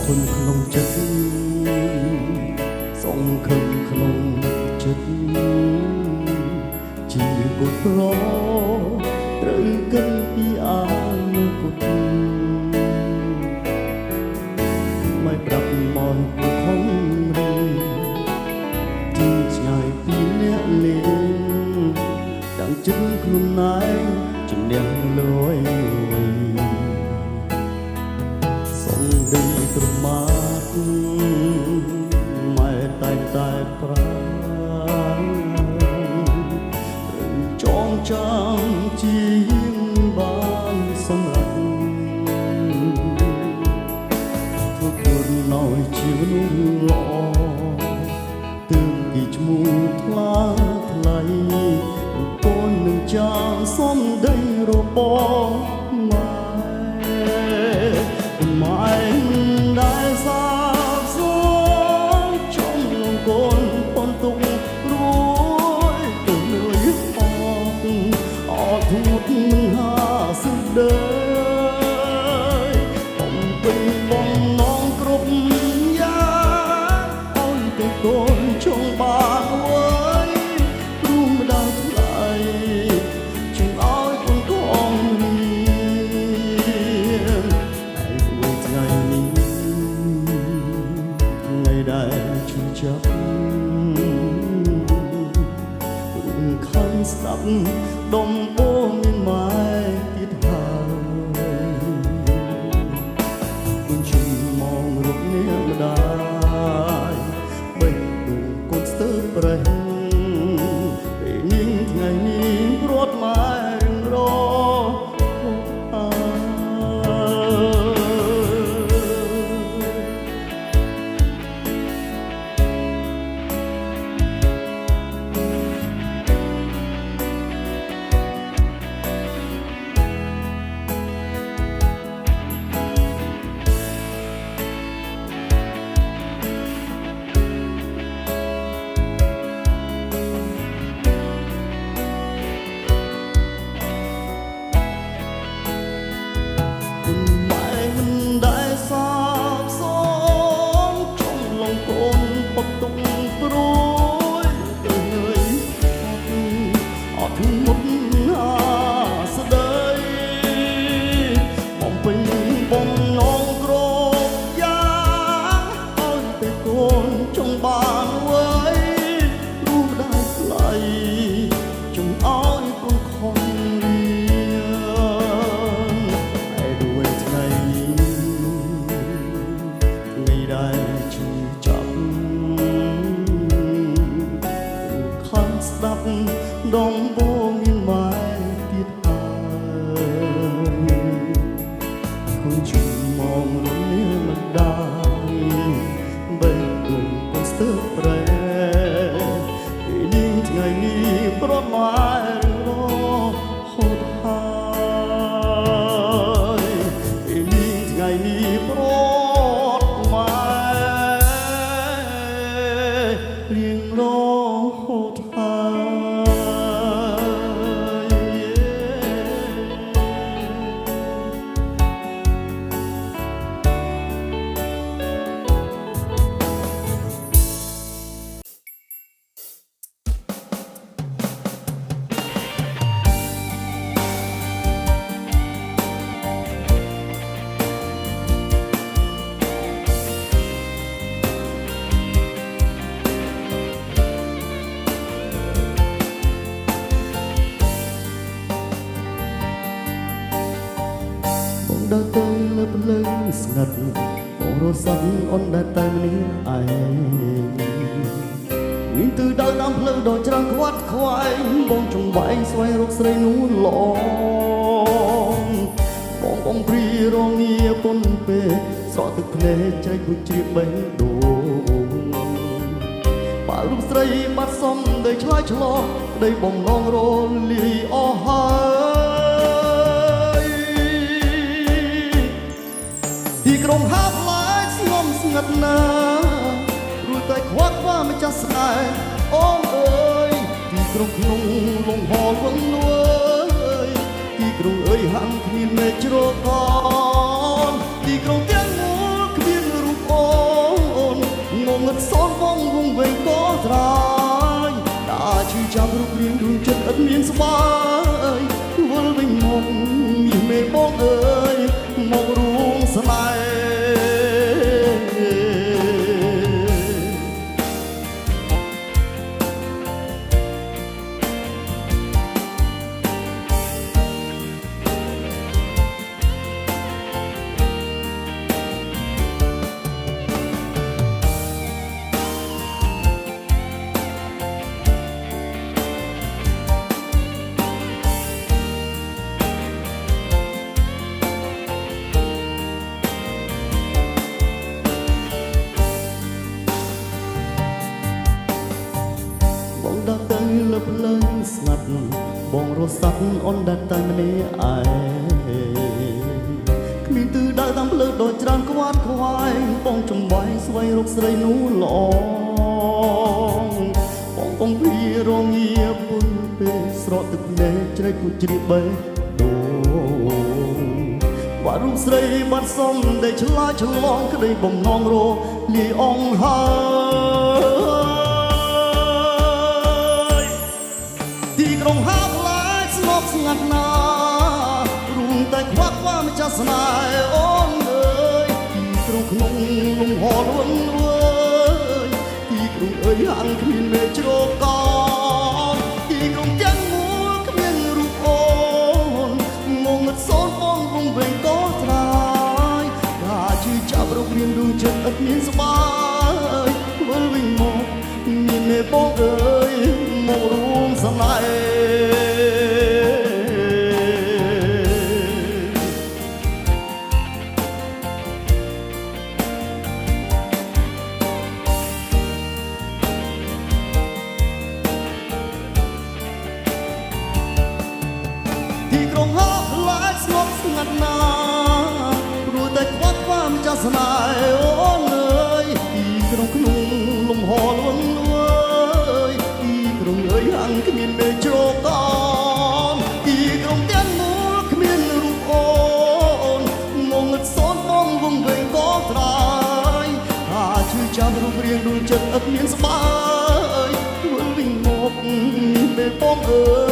คนក្នុងចិត្តសង្ឃឹមក្នុងចិត្តជាគុតប្រត្រូវកិនពីអានុគុតមិនប្រាប់មកពុខំរីទីឆ្ងាយពីអ្នកលេងดังចិត្តខ្លួនឯងជំនះលួយដីក្រមាត់ម៉ែតែតែប្រាំចងចាំជាបានសម្រាប់ធ្វើខ្លួនឲ្យជាមនុស្សល្អទើបពីឈ្មោះថ្លាថ្លៃកូននឹងចាសំដីរបស់ម៉ែได้ทราบสองชมลงกลปนตุกรวยตื่นเลยออกทูดมึงหาสุดเดยผมเป็นบองน้องกรุบยาอ้อยแต่กลชงบานไว้รู้ไม่ได้เท่าไหร่จึงอ้อยคนของได้ชื่อจับรุ่งขันสับดมโป้มีไม้ติดหางคุณชิมมองรูปเนี้ยไม่ได้ไม่ดูกดเสื้อเปรย์นิ่งไงนี้รถไม้รอดงโบมีไม้ติดหางคุณชุมมองลงเนื้อมันได้ใบดุ่มก็เสื้อแปรนิ่งไงนี้เพราะไม้รอหดหายนิ่งไงนี้เพราะไม้เรียงรอหดหายដើរទៅលើផ្លូវស្ងាត់បងរសាត់អូនដែលតែម្នាក់ឯងមានទិសដៅតាមផ្លូវដ៏ច្រើនខ្វាត់ខ្វែងបងចង្វែងស្វែងរកស្រីនួនល្អបង បងព្រីរងាប៉ុនពេស្រក់ទឹកភ្នែកជ្រែកគូជ្រាបបេះដូងបើរូបស្រីបាត់សំដីឆ្លើយឆ្លងក្តីបំណងរលាយអស់ហើយទីក្រុងហាប់ឡាយស្ងំស្ងាត់ណាស់រួចតែខ្វាត់ខ្វាម្ចាស់ស្នេហ៍អូនអើយទីក្រុងក្នុងលំហលវឹងលួយទីក្រុងអើយហាំគ្មានមេជ្រកនទីក្រុងទាំងមូលគ្មានរូបអូនងងឹតសនបងវងវែងក៏ត្រាយតាឈឺចាំរូបរាងរួមចិត្តឥតមានស្បាយវល់វិញមកមានមេបងអើយមករួមស្នេហ៍បងដើរទៅលើផ្លូវស្ងាត់បងរសាត់អូនដើរតែម្នាក់ឯងគ្មានទិសដៅតាមផ្លូវដ៏ច្រើនខ្វាត់ខ្វាយបងចំបាយស្វែងរកស្រីនោះល្អបងព្រីរងាពុនពេលស្រក់ទឹកភ្នែកជ្រែកគូជ្រាបបេះដូងបើរូបស្រីបាត់សំដីឆ្លាឆ្លងក្តីបំណងរលាយអងហើយទីក្រុងហាប់ឡាយស្ងប់ស្ងាត់ណាស់រួមតែខ្វាត់ខ្វាម្ចាស់ស្នេហ៍អូនអើយទីក្រុងក្នុងលំហលវឹងលួយទីក្រុងអើយហាំគ្មានមេជ្រកនទីក្រុងទាំងមូលគ្មានរូបអូនងងឹតសូនបងវងវែងក៏ត្រាយថាជឿចាប់រូបរាងដួងចិត្តឥតមានស្បាយវិលវិញមកមានមេបងអើយមករួមស្នេហ៍ទីក្រុងហាប់ឡាយស្ងប់ស្ងាត់ណាស់ព្រោះតែខ្វាត់ខ្វាម្ចាស់ស្នេហ៍អូនអើយទីក្រុងក្នុងលំហលវឹងលួយទីក្រុងអើយហាំគ្មានមេជ្រកនទីក្រុងទាំងមូលគ្មានរូបអូនងងឹតសូនបងវងវែងក៏ត្រាយថាឈឺចាំរូបរាងដួងចិត្តឥតមានស្បាយវិលវិញមកមេបងអើយ